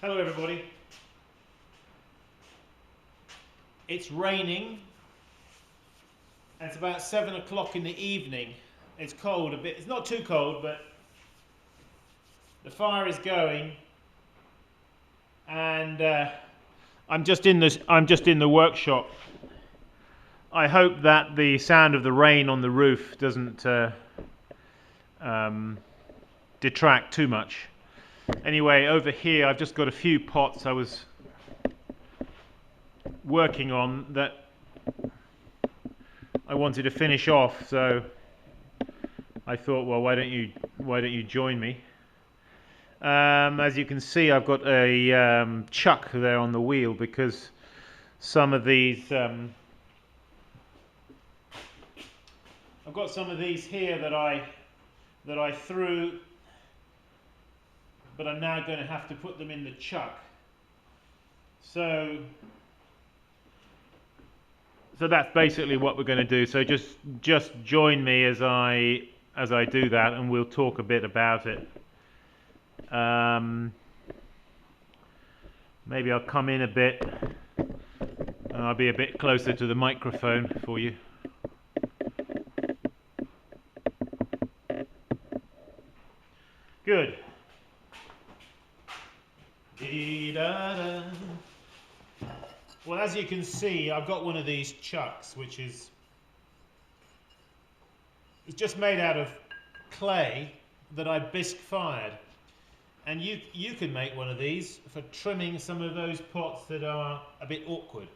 Hello everybody. It's raining and it's about 7 o'clock in the evening. It's cold a bit. It's not too cold, but the fire is going, and I'm just in the workshop. I hope that the sound of the rain on the roof doesn't detract too much. Anyway, over here I've just got a few pots I was working on that I wanted to finish off, so I thought, well, why don't you join me? As you can see, I've got a chuck there on the wheel because some of these I've got some of these here that I threw, but I'm now going to have to put them in the chuck. So that's basically what we're going to do. So just join me as I do that, and we'll talk a bit about it. Maybe I'll come in a bit and I'll be a bit closer to the microphone for you. Good. Well, as you can see, I've got one of these chucks, which is just made out of clay that I bisque fired. And you can make one of these for trimming some of those pots that are a bit awkward.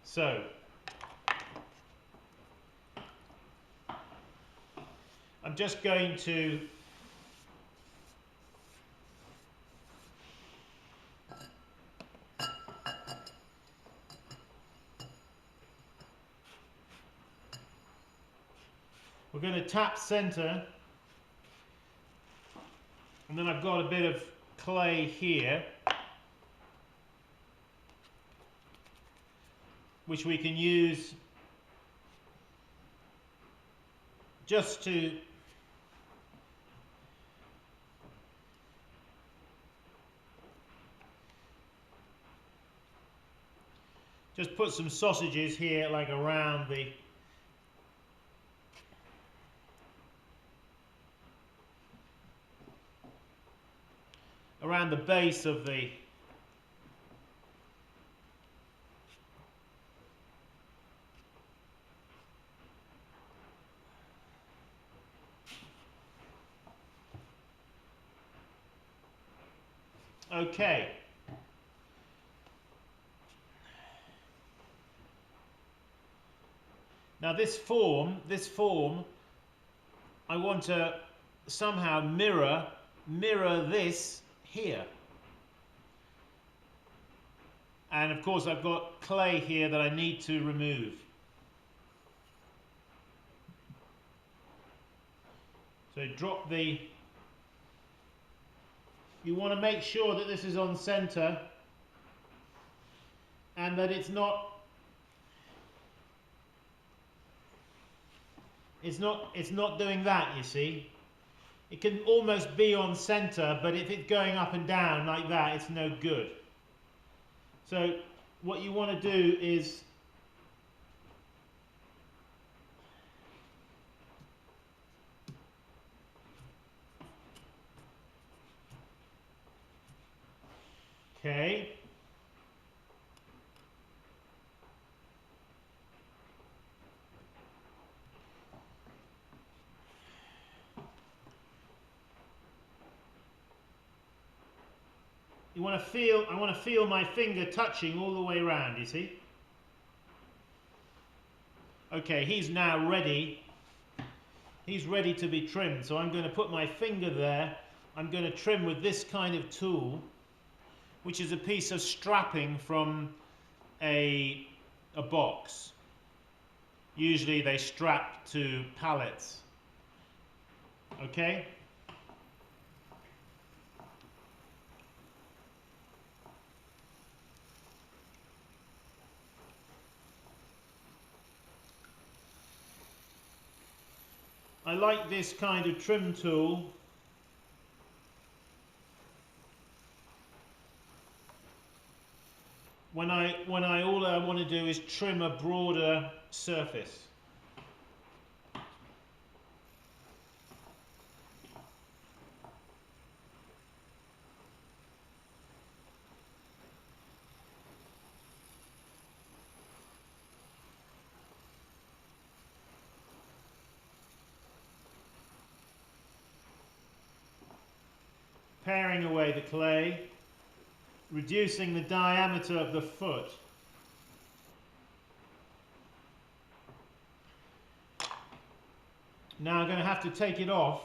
So I'm just going to we're going to tap center. And then I've got a bit of clay here, which we can use just to put some sausages here, like around the base of the okay. Now this form I want to somehow mirror this here. And of course I've got clay here that I need to remove. So drop you want to make sure that this is on center and that it's not doing that, you see. It can almost be on center, but if it's going up and down like that, it's no good. So what you want to do is okay. I want to feel my finger touching all the way around, you see? Okay, he's now ready. He's ready to be trimmed. So I'm going to put my finger there. I'm going to trim with this kind of tool, which is a piece of strapping from a box. Usually they strap to pallets. Okay? I like this kind of trim tool want to do is trim a broader surface. Paring away the clay, reducing the diameter of the foot. Now I'm going to have to take it off.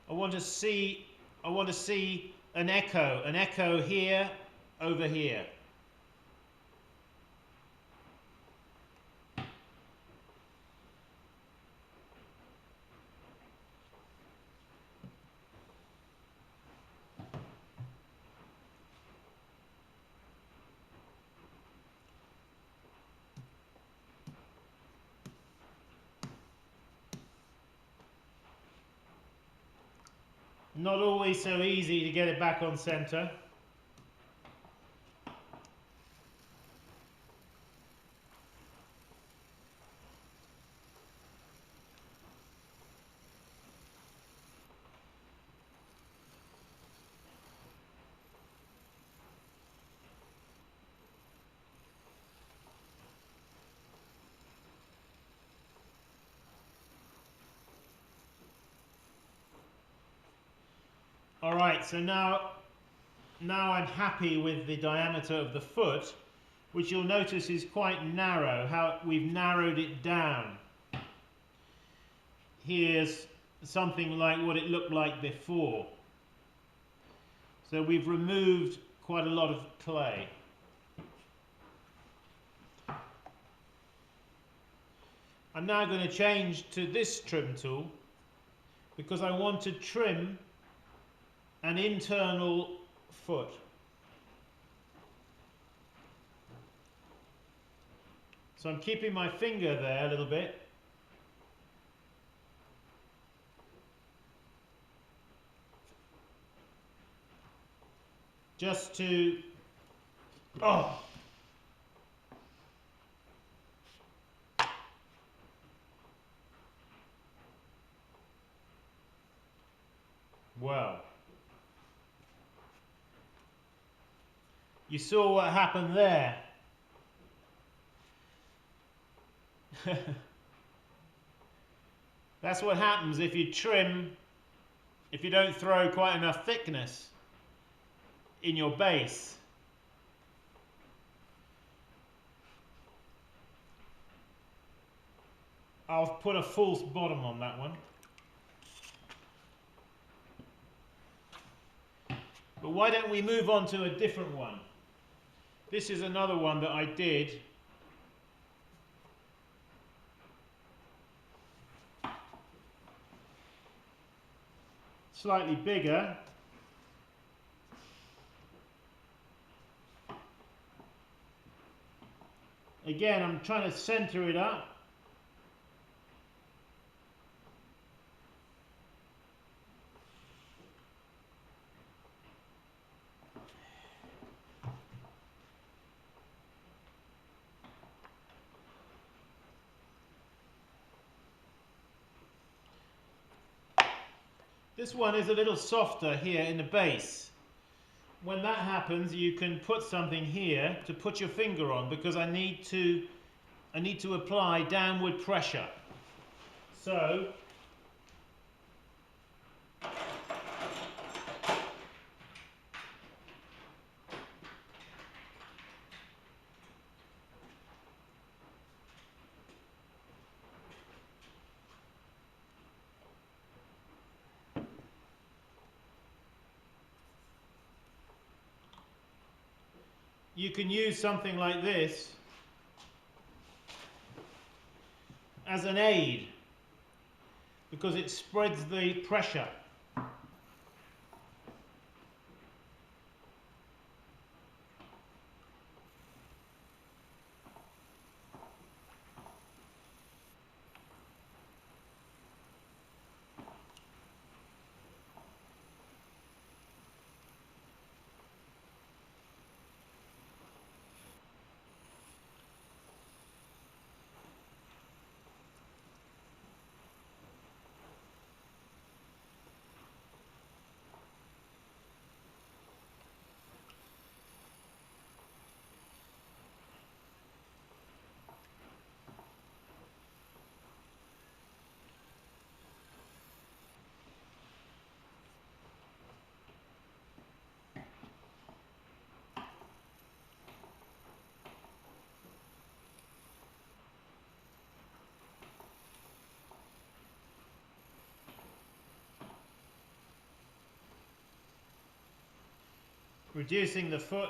I want to see an echo here, over here. Not always so easy to get it back on center. Alright, so now I'm happy with the diameter of the foot, which you'll notice is quite narrow, how we've narrowed it down. Here's something like what it looked like before. So we've removed quite a lot of clay. I'm now going to change to this trim tool because I want to trim an internal foot. So I'm keeping my finger there a little bit. Just to, oh! Well. You saw what happened there. That's what happens if you trim, if you don't throw quite enough thickness in your base. I'll put a false bottom on that one. But why don't we move on to a different one? This is another one that I did. Slightly bigger. Again, I'm trying to center it up. This one is a little softer here in the base. When that happens, you can put something here to put your finger on because I need to apply downward pressure. So you can use something like this as an aid because it spreads the pressure. reducing the foot.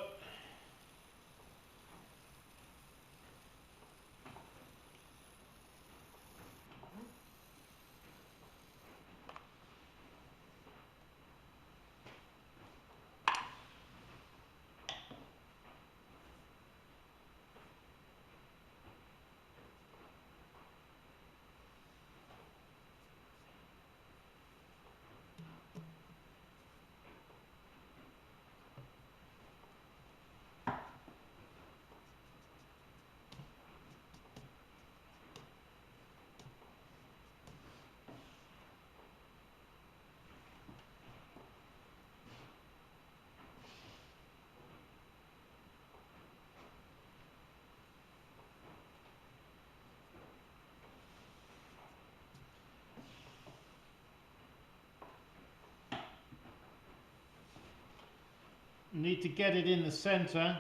Need to get it in the center.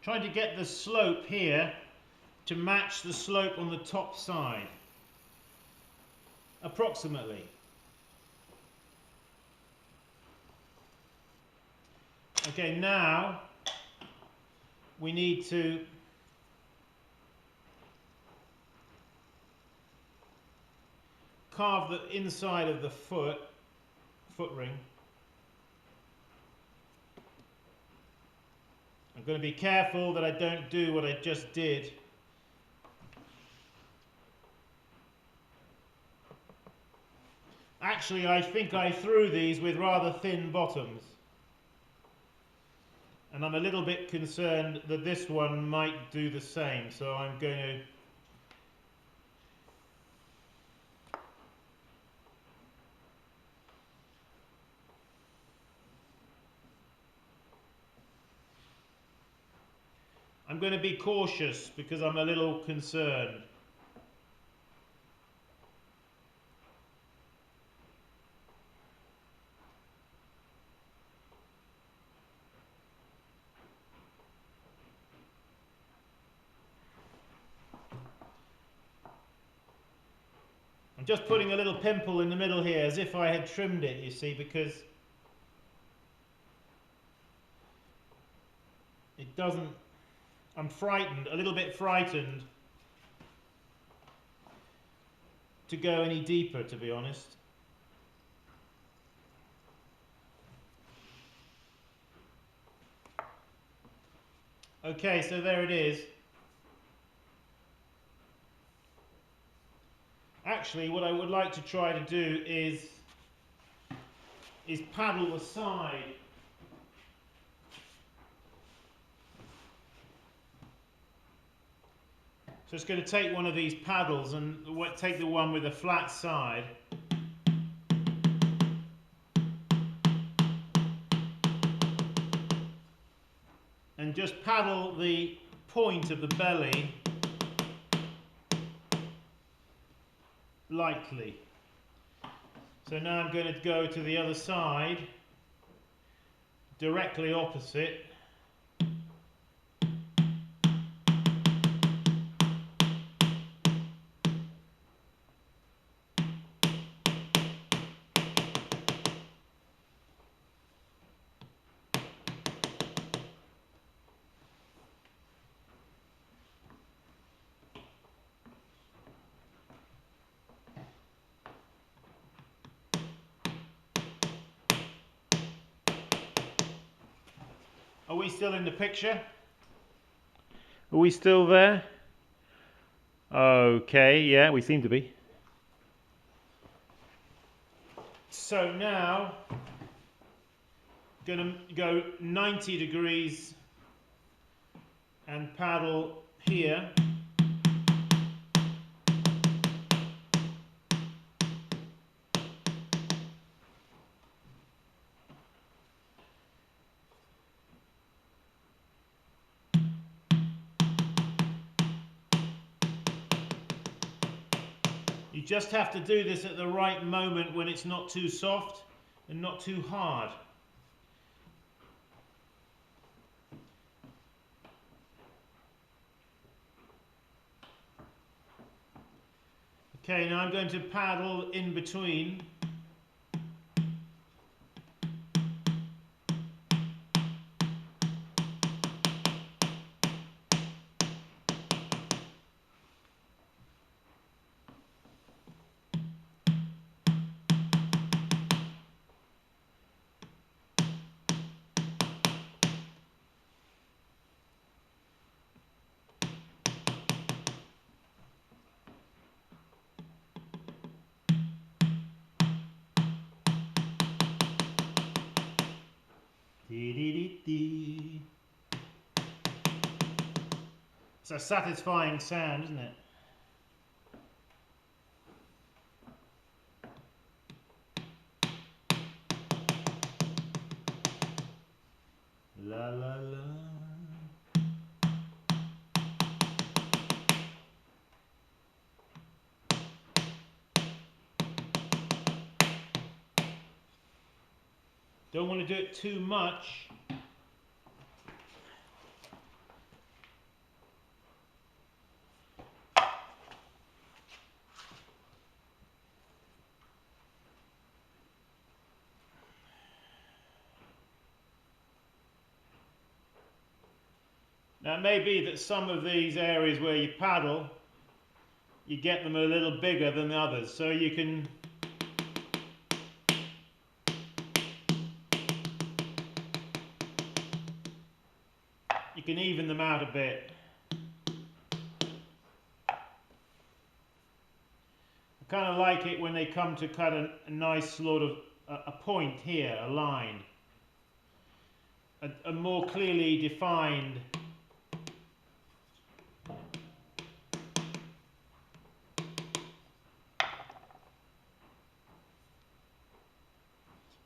Trying to get the slope here to match the slope on the top side, approximately. Okay, now we need to carve the inside of the foot ring. I'm going to be careful that I don't do what I just did. Actually, I think I threw these with rather thin bottoms. And I'm a little bit concerned that this one might do the same, so I'm going to be cautious because I'm a little concerned. I'm just putting a little pimple in the middle here as if I had trimmed it, you see, because it doesn't. I'm frightened, a little bit frightened to go any deeper, to be honest. Okay, so there it is. Actually, what I would like to try to do is paddle the side. So it's going to take one of these paddles and take the one with a flat side. And just paddle the point of the belly lightly. So now I'm going to go to the other side, directly opposite. Are we still in the picture? Are we still there? Okay, yeah, we seem to be. So now, going to go 90 degrees and paddle here. You just have to do this at the right moment when it's not too soft and not too hard. Okay, now I'm going to paddle in between. It's a satisfying sound, isn't it? La la la. Don't want to do it too much. Now it may be that some of these areas where you paddle, you get them a little bigger than the others, so you can even them out a bit. I kind of like it when they come to cut a nice sort of a point here, a line, a more clearly defined .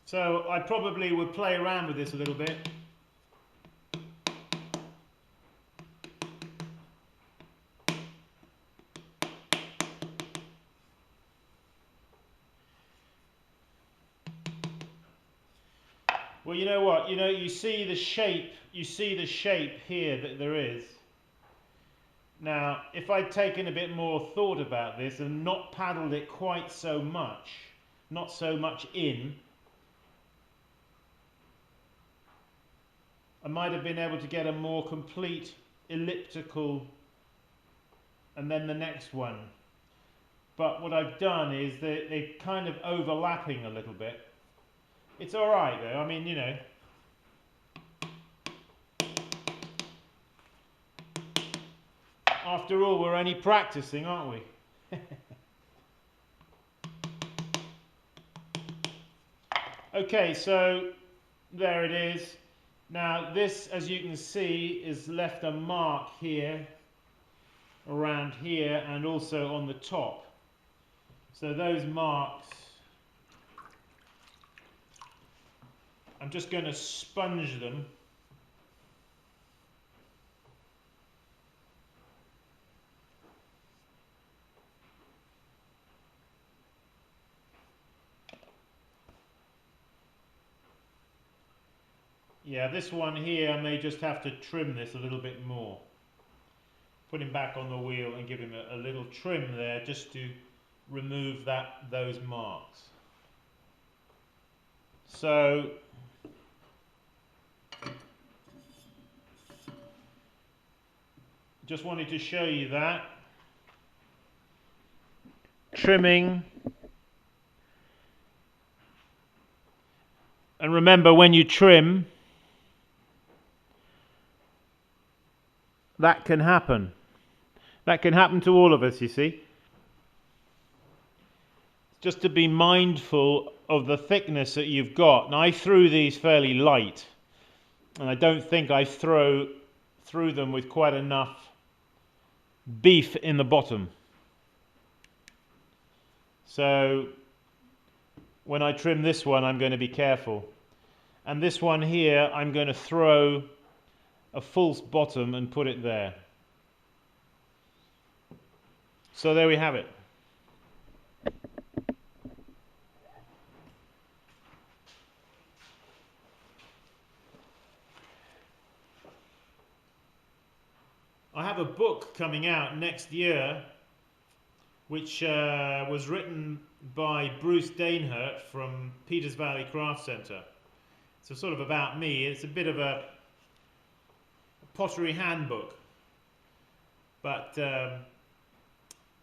So I probably would play around with this a little bit. Well, you know what? You know, you see the shape here that there is. Now, if I'd taken a bit more thought about this and not paddled it quite so much, not so much in, I might have been able to get a more complete elliptical, and then the next one. But what I've done is they're kind of overlapping a little bit. It's all right though, I mean, you know. After all, we're only practicing, aren't we? Okay, so there it is. Now this, as you can see, is left a mark here, around here, and also on the top. So those marks, I'm just going to sponge them. Yeah, this one here, I may just have to trim this a little bit more. Put him back on the wheel and give him a little trim there, just to remove those marks. So just wanted to show you that. Trimming. And remember, when you trim, that can happen. That can happen to all of us, you see. Just to be mindful of the thickness that you've got. Now I threw these fairly light, and I don't think I threw them with quite enough beef in the bottom. So when I trim this one, I'm going to be careful. And this one here, I'm going to throw a false bottom and put it there. So there we have it. I have a book coming out next year, which was written by Bruce Dainhurt from Peters Valley Craft Centre. So sort of about me. It's a bit of a pottery handbook. But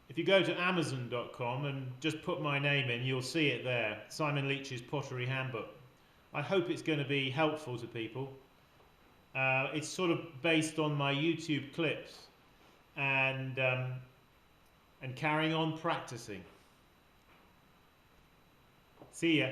if you go to Amazon.com and just put my name in, you'll see it there. Simon Leach's Pottery Handbook. I hope it's going to be helpful to people. It's sort of based on my YouTube clips and carrying on practicing. See ya.